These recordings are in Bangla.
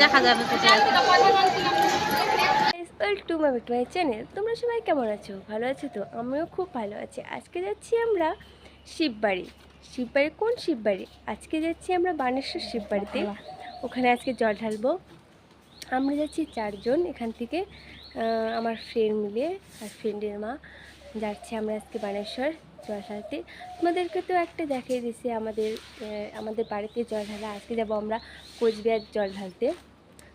দেখা যাবে টু মাই চ্যানেল। তোমরা সবাই কেমন আছো? ভালো আছো তো? আমিও খুব ভালো আছি। আজকে যাচ্ছি আমরা শিববাড়ি। শিববাড়ি কোন শিববাড়ি? আজকে যাচ্ছি আমরা বানেশ্বর শিববাড়িতে। ওখানে আজকে জল ঢালবো। আমরা যাচ্ছি 4 জন এখান থেকে, আমার ফ্রেন্ড মিলে আর ফ্রেন্ডের মা যাচ্ছি আমরা আজকে বানেশ্বর জল ঢালতে। তোমাদেরকে তো একটা দেখিয়ে দিছি আমাদের বাড়িতে জল ঢালা। আজকে যাবো আমরা কোচবিহার জল ঢালতে।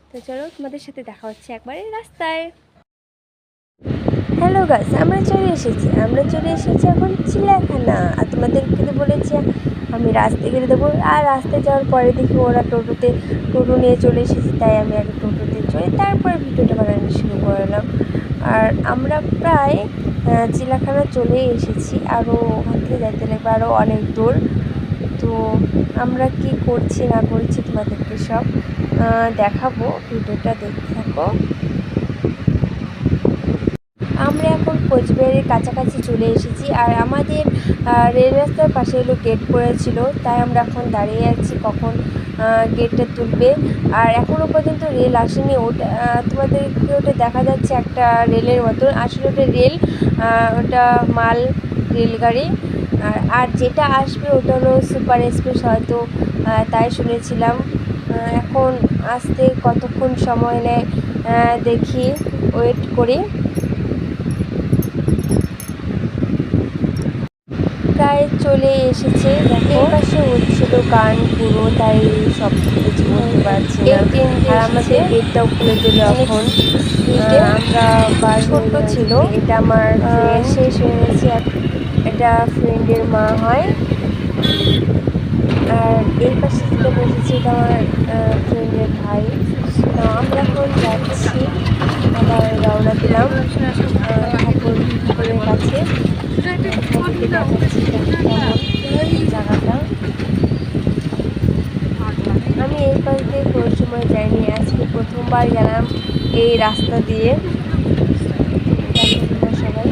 তো চলো, তোমাদের সাথে দেখা হচ্ছে একবারে রাস্তায়। হ্যালো গাইস, আমরা চলে এসেছি এখন চিড়িয়াখানা। আর তোমাদেরকে তো বলেছি আমি রাস্তায় গেলে দেবো। আর রাস্তায় যাওয়ার পরে দেখি ওরা টোটো নিয়ে চলে এসেছি, তাই আমি আগে টোটোতে চড়ে তারপরে ভিডিওটা বানানো শুরু করলাম। আর আমরা প্রায় চিড়িয়াখানা চলে এসেছি, আরও ওখান থেকে যাইতে লাগবে আরও অনেক দূর। তো আমরা কি করছি না করছি তোমাদেরকে সব দেখাবো, ভিডিওটা দেখতে থাকো। আমরা এখন কোচবিহারের কাছাকাছি চলে এসেছি। আর আমাদের রেল রাস্তার পাশে হলো গেট পড়েছিল, তাই আমরা এখন দাঁড়িয়ে আছি কখন গেটটা তুলবে। আর এখনও পর্যন্ত রেল আসেনি। ওটা তোমাদেরকে ওটা দেখা যাচ্ছে একটা রেলের মতন, আসলে ওটা রেল, ওটা মাল রেলগাড়ি। আর যেটা আসবে ওটা হলো সুপার এক্সপ্রেস হয়তো, তাই শুনেছিলাম। এখন আসতে কতক্ষণ সময় নেয় দেখি, ওয়েট করি। প্রায় চলে এসেছে। এই পাশে হচ্ছিল গান পুরো, তাই সব কিছু বলতে পারছি না। আর আমাদের গেটটাও খুলে দিল এখন। আমরা ছোট্ট ছিল, এটা আমার শেষ হয়ে গেছে। এটা ফ্রেন্ডের মা হয়। আর এই পাশে যেটা বসেছি এটা আমার ফ্রেন্ডের ভাই। আমরা এখন যাচ্ছি, আবার রওনা দিলাম ঠাকুরের কাছে। জায়গাটা আমি এই পাশ দিয়ে কোনো সময় যাইনি, আজকে প্রথমবার গেলাম এই রাস্তা দিয়ে। সবাই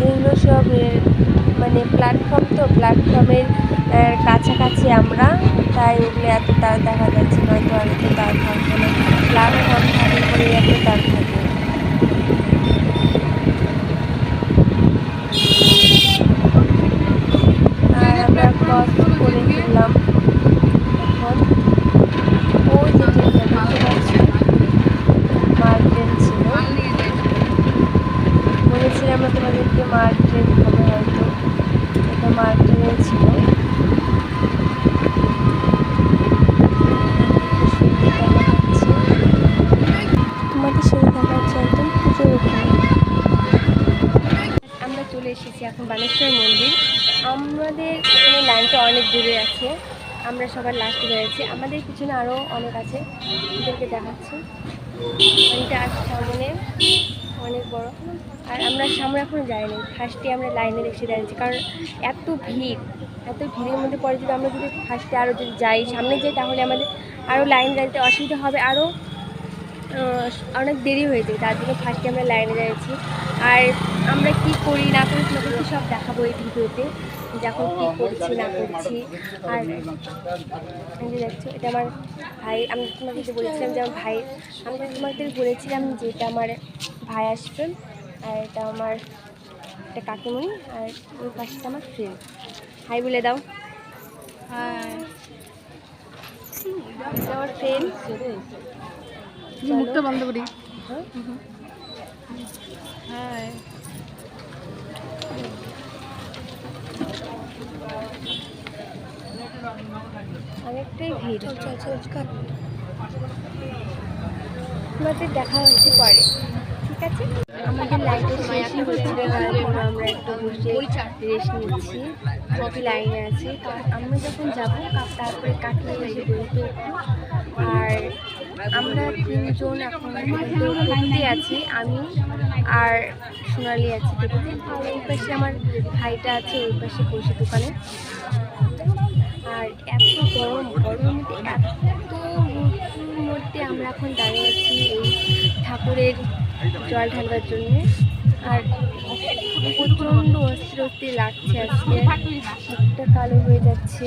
এগুলো সব মানে প্ল্যাটফর্ম, তো প্ল্যাটফর্মের কাছাকাছি আমরা, তাই ওগুলো এত তার দেখা যাচ্ছে, নয়তো আর এত তার থাকবে না। প্ল্যাটফর্ম থাকে করে এত তার থাকে। আর আমরা ক্রস করে ফেললাম এখন। ওই যে ট্রেনটা দেখতে পাচ্ছি, মাল ট্রেন ছিল। বলেছিলাম আমরা তোমাদেরকে মাল ট্রেন হবে হয়তো, এটা মাল ট্রেনে ছিল। তোমাদের সাথে দেখা হচ্ছে একদম পুজোর ওখানে। আমরা চলে এসেছি এখন বানেশ্বর মন্দির। আমাদের এখানে লাইনটা অনেক দূরে আছে, আমরা সবার লাস্টে বেড়েছি। আমাদের পিছনে আরও অনেক আছে, ওদেরকে দেখাচ্ছি। লাইনটা আছে সামনে অনেক বড়। আর আমরা সামনে এখনও যাইনি, ফার্স্টে আমরা লাইনে এসে দাঁড়িয়েছি, কারণ এত ভিড়ের মধ্যে পরে যদি আমরা ফার্স্টে আরও যদি যাই, সামনে যাই, তাহলে আমাদের আরও লাইন দাঁড়াতে অসুবিধা হবে, আরও অনেক দেরি হয়ে যায়। তার জন্য ফার্স্টে আমরা লাইনে দাঁড়িয়েছি। আর আমরা কি করি না করি তোমাদেরকে সব দেখাবো এই ভিডিওতে, যখন কী করছি না করছি। আর দেখছো, এটা আমার ভাই। আমি তোমাদেরকে বলেছিলাম যে আমার ভাই, আমি তোমাদের বলেছিলাম যে এটা আমার ভাই আসবে। আর এটা আমার একটা কাকিমণি, আর ওই পাশে আমার ফ্রেন্ড। হাই বলে দাও। আমার ফ্রেন্ড। মুখটা বন্ধ করি। হ্যাঁ, অনেকটাই ভিড়। তোমাদের দেখা হচ্ছে পরে, ঠিক আছে? আমাদের লাইনের শেষই হচ্ছিল, আমরা একটু বসে রেস্ট নিচ্ছি, কফি লাইনে আছি। আমরা যখন যাবো তারপরে কাটিয়ে এসে বলতে একটু। আর আমরা 3 জন এখন টোটোতে আছি, আমি আর সোনালি আছি টোটোতে। আর ওই পাশে আমার ভাইটা আছে, ওই পাশে বসে দোকানে। আর এত গরমের মধ্যে এত মধ্যে আমরা এখন দাঁড়িয়ে আছি এই ঠাকুরের জল ঢালবার জন্য। আর প্রচণ্ড অস্থির অস্থির লাগছে, আজকে মুখটা কালো হয়ে যাচ্ছে।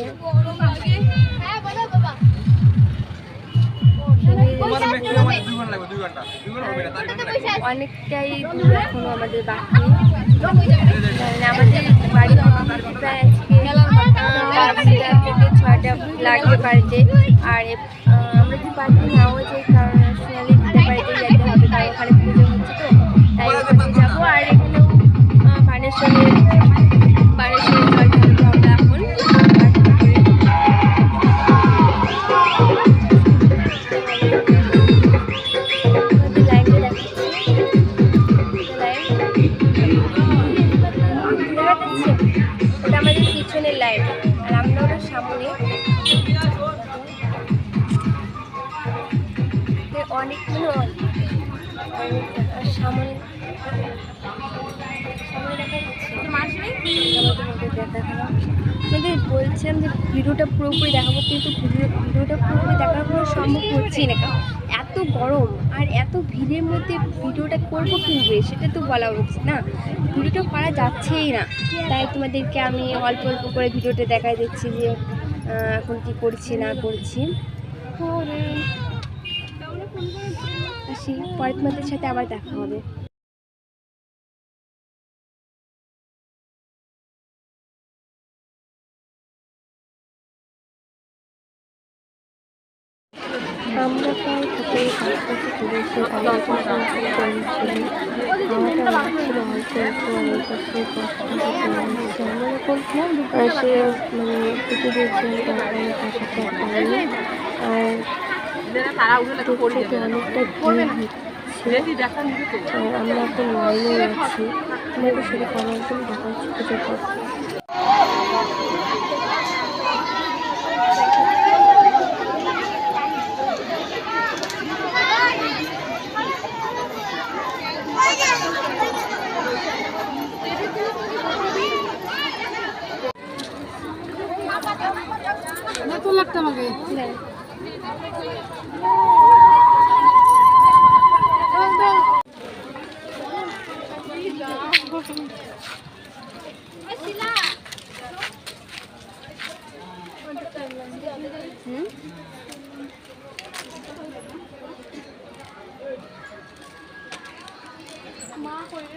অনেকটাই দূর এখনো আমাদের বাকি। আমাদের বাড়ি প্রায় আজকে 5টা থেকে 6টা লাগবে বাড়িতে। আর আমরা যদি বাড়িতে নাও যাই, কারণ সোনালি দিতে বাড়িতে যেতে হবে, কারণ ওখানে পুজো হচ্ছে, তো তাই ওখানে যাবো। আর এখানেও বানেশ্বরের জল ঢালবো আমরা এখন। ওটা আমাদের পিছনের লাইন, আর আমরা ওটা সামনে। অনেকগুলো সামনে আপনাদের বলছিলাম যে ভিডিওটা পুরোপুরি দেখাবো, কিন্তু ভিডিওটা পুরোপুরি দেখার কোনো সম্ভব হচ্ছেই না, কারণ এত গরম আর এত ভিড়ের মধ্যে ভিডিওটা করবো কিনবে সেটা তো বলা উচিত না, ভিডিওটা করা যাচ্ছেই না। তাই তোমাদেরকে আমি অল্প অল্প করে ভিডিওটা দেখাই দিচ্ছি যে এখন কি করছি না করছি। তো আসি, পরে তোমাদের সাথে আবার দেখা হবে। আমরা প্রায় ঠাকুরের কাছাকাছি চলে এসে খাওয়াটা লাগছিল অল্প একটু, আমার কাছে কষ্ট হচ্ছে। সে মানে পুজো দিয়েছিলাম, তারপরে তার সাথে পাইনি। আর দেখতে অনেকটা ভিড় হচ্ছে। আর আমরা এখন লাইনে আছি, আমাদের সাথে খাবার একদম দেখাচ্ছি পুজোটা। তো লাগতো আমাকে মা করে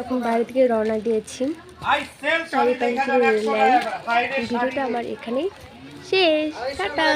এখন বাড়ি থেকে রওনা দিয়েছি। ভিডিওটা আমার এখানেই শেষ। টাটা।